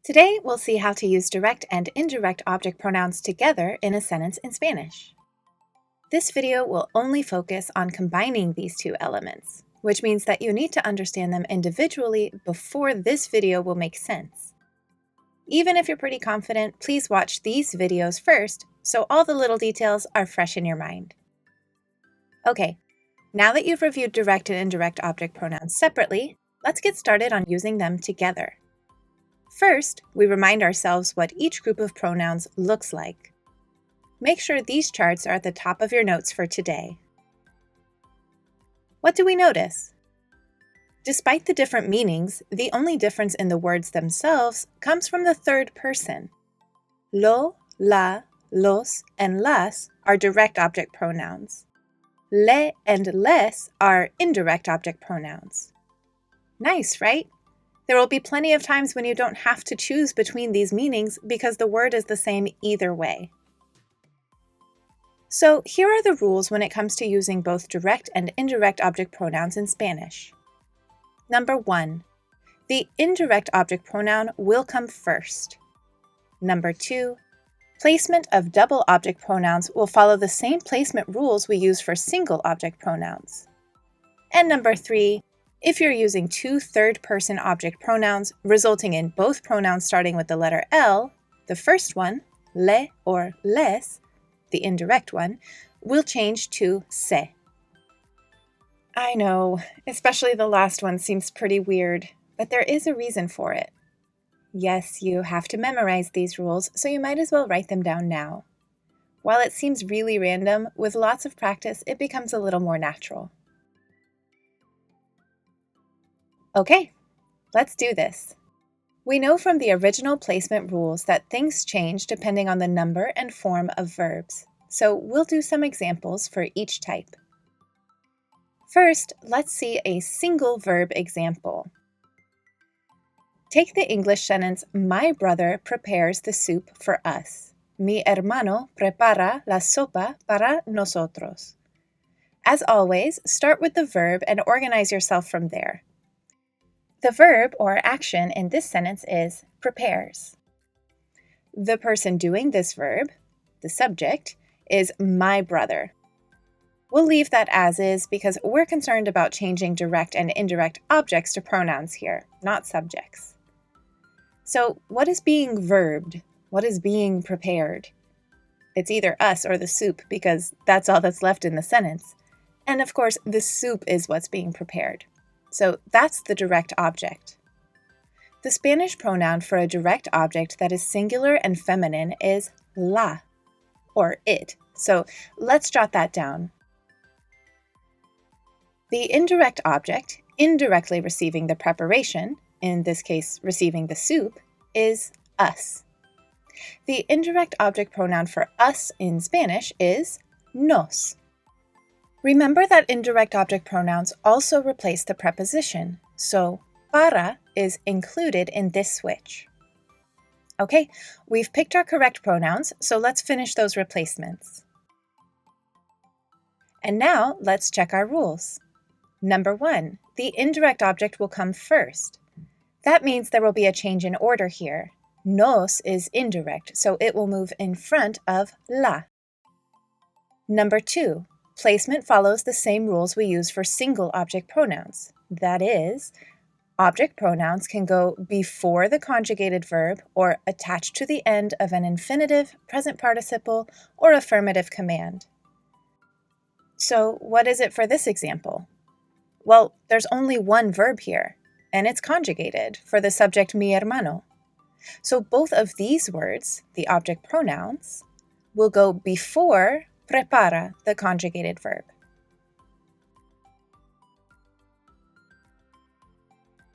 Today, we'll see how to use direct and indirect object pronouns together in a sentence in Spanish. This video will only focus on combining these two elements, which means that you need to understand them individually before this video will make sense. Even if you're pretty confident, please watch these videos first so all the little details are fresh in your mind. Okay, now that you've reviewed direct and indirect object pronouns separately, let's get started on using them together. First, we remind ourselves what each group of pronouns looks like. Make sure these charts are at the top of your notes for today. What do we notice? Despite the different meanings, the only difference in the words themselves comes from the third person. Lo, la, los, and las are direct object pronouns. Le and les are indirect object pronouns. Nice, right? There will be plenty of times when you don't have to choose between these meanings because the word is the same either way. So here are the rules when it comes to using both direct and indirect object pronouns in Spanish. Number 1, the indirect object pronoun will come first. Number 2, placement of double object pronouns will follow the same placement rules we use for single object pronouns. And number 3, if you're using two third-person object pronouns resulting in both pronouns starting with the letter L, the first one, le or les, the indirect one, will change to se. I know, especially the last one seems pretty weird, but there is a reason for it. Yes, you have to memorize these rules, so you might as well write them down now. While it seems really random, with lots of practice, it becomes a little more natural. Okay, let's do this. We know from the original placement rules that things change depending on the number and form of verbs, so we'll do some examples for each type. First, let's see a single verb example. Take the English sentence, my brother prepares the soup for us. Mi hermano prepara la sopa para nosotros. As always, start with the verb and organize yourself from there. The verb or action in this sentence is prepares. The person doing this verb, the subject, is my brother. We'll leave that as is because we're concerned about changing direct and indirect objects to pronouns here, not subjects. So what is being verbed? What is being prepared? It's either us or the soup because that's all that's left in the sentence. And of course, the soup is what's being prepared. So that's the direct object. The Spanish pronoun for a direct object that is singular and feminine is la, or it. So let's jot that down. The indirect object, indirectly receiving the preparation, in this case receiving the soup, is us. The indirect object pronoun for us in Spanish is nos. Remember that indirect object pronouns also replace the preposition, so para is included in this switch. Okay, we've picked our correct pronouns, so let's finish those replacements. And now let's check our rules. Number 1, the indirect object will come first. That means there will be a change in order here. Nos is indirect, so it will move in front of la. Number 2, placement follows the same rules we use for single object pronouns. That is, object pronouns can go before the conjugated verb or attached to the end of an infinitive, present participle, or affirmative command. So what is it for this example? Well, there's only one verb here, and it's conjugated for the subject mi hermano. So both of these words, the object pronouns, will go before prepara, the conjugated verb.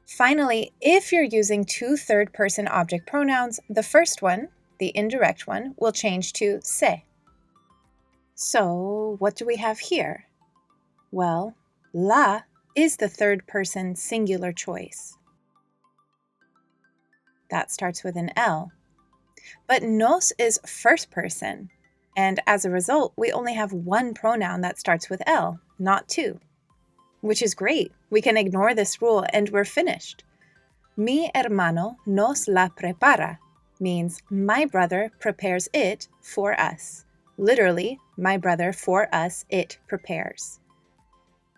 Finally, if you're using two third-person object pronouns, the first one, the indirect one, will change to se. So what do we have here? Well, la is the third-person singular choice. That starts with an L. But nos is first person, and as a result, we only have one pronoun that starts with L, not two. which is great. We can ignore this rule and we're finished. Mi hermano nos la prepara means my brother prepares it for us. Literally, my brother for us, it prepares.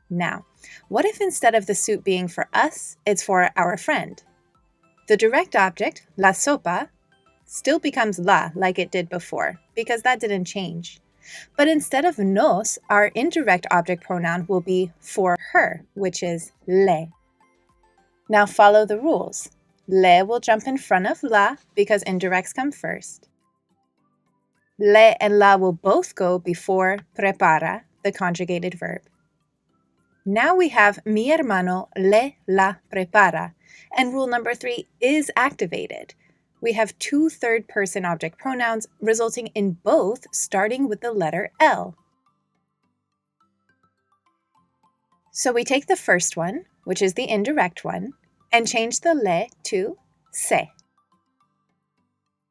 Now, what if instead of the soup being for us, it's for our friend? The direct object, la sopa, still becomes la like it did before, because that didn't change. But instead of nos, our indirect object pronoun will be for her, which is le. Now follow the rules. Le will jump in front of la because indirects come first. Le and la will both go before prepara, the conjugated verb. Now we have mi hermano le la prepara, and rule number 3 is activated. We have two third-person object pronouns resulting in both starting with the letter L. So we take the first one, which is the indirect one, and change the le to se.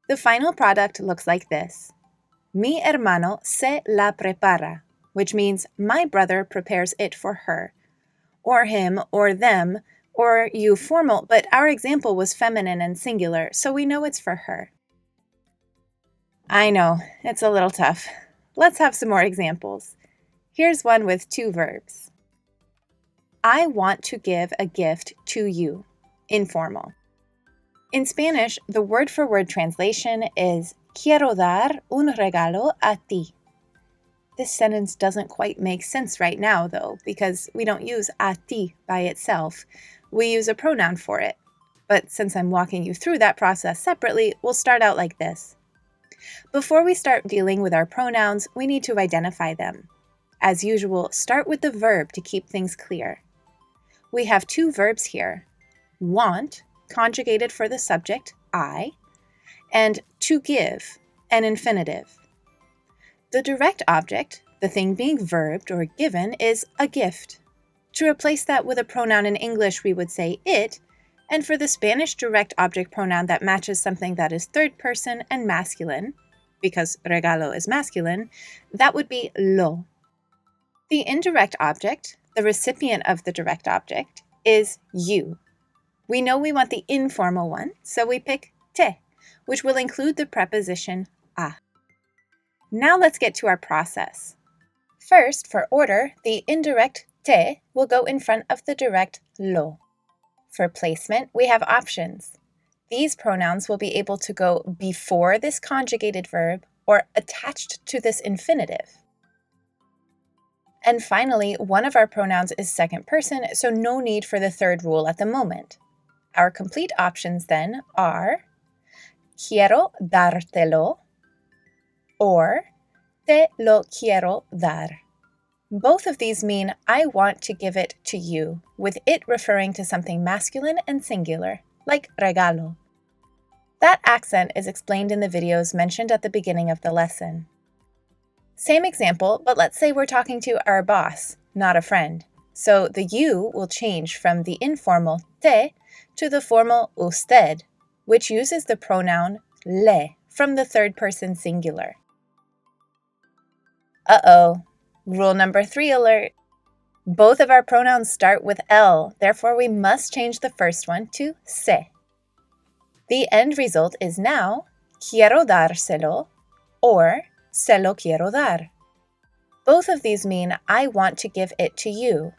The final product looks like this. Mi hermano se la prepara, which means my brother prepares it for her, or him, or them, or you formal, but our example was feminine and singular, so we know it's for her. I know, it's a little tough. Let's have some more examples. Here's one with two verbs. I want to give a gift to you. Informal. In Spanish, the word-for-word translation is quiero dar un regalo a ti. This sentence doesn't quite make sense right now, though, because we don't use a ti by itself. We use a pronoun for it. But since I'm walking you through that process separately, we'll start out like this. Before we start dealing with our pronouns, we need to identify them. As usual, start with the verb to keep things clear. We have two verbs here. Want, conjugated for the subject, I, and to give, an infinitive. The direct object, the thing being verbed or given, is a gift. To replace that with a pronoun in English, we would say it, and for the Spanish direct object pronoun that matches something that is third person and masculine, because regalo is masculine, that would be lo. The indirect object, the recipient of the direct object, is you. We know we want the informal one, so we pick te, which will include the preposition a. Now let's get to our process. First, for order, the indirect te will go in front of the direct lo. For placement, we have options. These pronouns will be able to go before this conjugated verb or attached to this infinitive. And finally, one of our pronouns is second person, so no need for the third rule at the moment. Our complete options then are quiero dártelo or te lo quiero dar. Both of these mean I want to give it to you, with it referring to something masculine and singular, like regalo. That accent is explained in the videos mentioned at the beginning of the lesson. Same example, but let's say we're talking to our boss, not a friend. So the you will change from the informal te to the formal usted, which uses the pronoun le from the third person singular. Uh-oh, rule number 3 alert. Both of our pronouns start with L, therefore we must change the first one to se. The end result is now quiero dárselo or se lo quiero dar. Both of these mean I want to give it to you,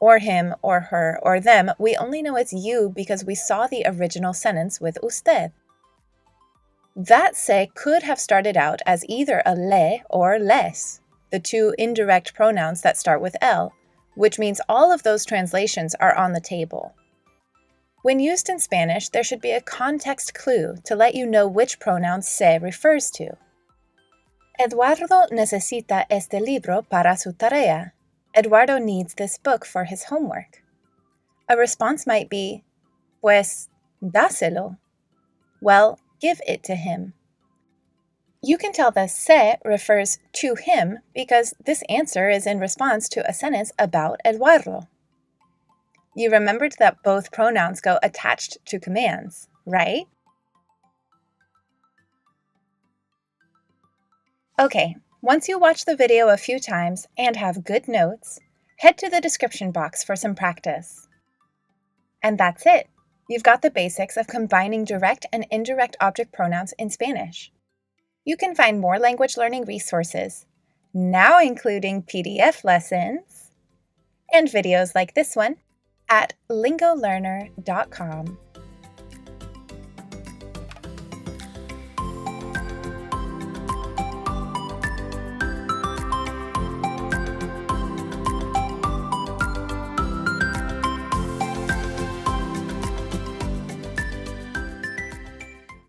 or him, or her, or them. We only know it's you because we saw the original sentence with usted. That se could have started out as either a le or les, the two indirect pronouns that start with L, which means all of those translations are on the table. When used in Spanish, there should be a context clue to let you know which pronoun se refers to. Eduardo necesita este libro para su tarea. Eduardo needs this book for his homework. A response might be, pues, dáselo. Well, give it to him. You can tell the se refers to him because this answer is in response to a sentence about Eduardo. You remembered that both pronouns go attached to commands, right? Okay, once you watch the video a few times and have good notes, head to the description box for some practice. And that's it. You've got the basics of combining direct and indirect object pronouns in Spanish. You can find more language learning resources, now including PDF lessons and videos like this one, at lingolearner.com.